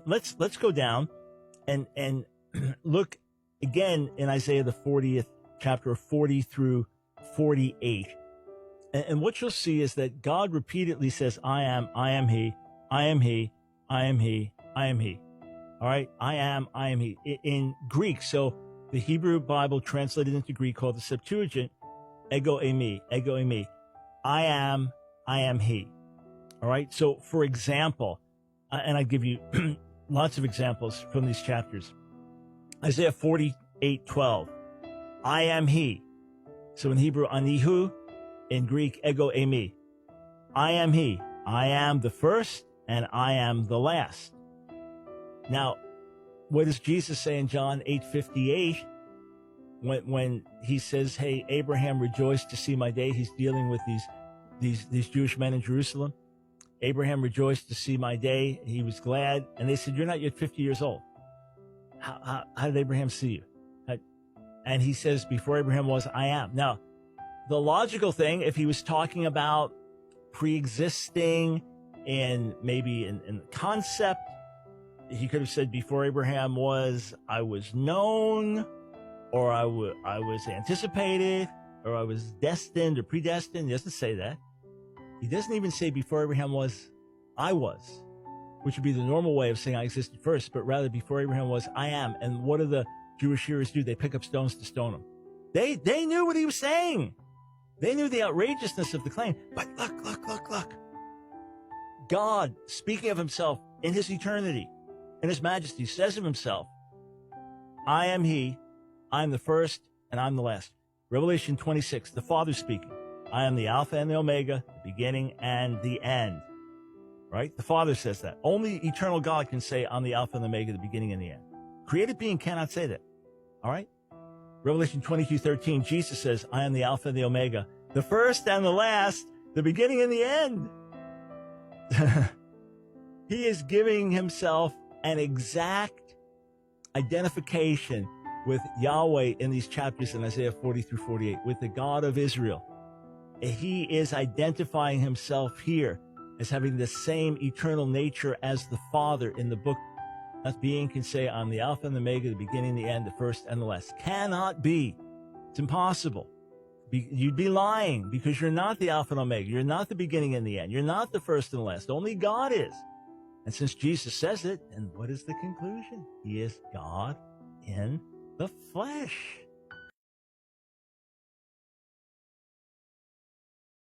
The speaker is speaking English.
let's go down and look again in Isaiah the 40th chapter, 40 through 48. And what you'll see is that God repeatedly says, I am he, I am he, I am he, I am he. All right, I am he. In Greek, so the Hebrew Bible translated into Greek called the Septuagint, ego eimi. I am he. All right, so for example, and I give you lots of examples from these chapters. Isaiah 48:12, I am he. So in Hebrew, anihu, in Greek, ego eimi. I am he. I am the first and I am the last. Now, what does Jesus say in John 8:58 when he says, hey, Abraham rejoiced to see my day? He's dealing with these Jewish men in Jerusalem. Abraham rejoiced to see my day. He was glad. And they said, you're not yet 50 years old. How did Abraham see you? And he says, before Abraham was, I am. Now, the logical thing, if he was talking about pre-existing and maybe in concept, he could have said, before Abraham was, I was known, or I was anticipated, or I was destined or predestined. He doesn't say that. He doesn't even say before Abraham was, I was, which would be the normal way of saying I existed first, but rather before Abraham was, I am. And what do the Jewish hearers do? They pick up stones to stone him. They knew what he was saying. They knew the outrageousness of the claim. But look. God, speaking of himself in his eternity, in his majesty, says of himself, I am he, I am the first, and I'm the last. Revelation 26, the Father speaking. I am the Alpha and the Omega, the beginning and the end. Right? The Father says that. Only eternal God can say, I'm the Alpha and the Omega, the beginning and the end. Created being cannot say that. All right? Revelation 22:13, Jesus says, I am the Alpha and the Omega, the first and the last, the beginning and the end. He is giving himself an exact identification with Yahweh in these chapters in Isaiah 40 through 48, with the God of Israel. He is identifying himself here as having the same eternal nature as the Father in the book. That being can say, I'm the Alpha and the Omega, the beginning, the end, the first and the last. Cannot be. It's impossible. You'd be lying because you're not the Alpha and Omega. You're not the beginning and the end. You're not the first and the last. Only God is. And since Jesus says it, and what is the conclusion? He is God in the flesh.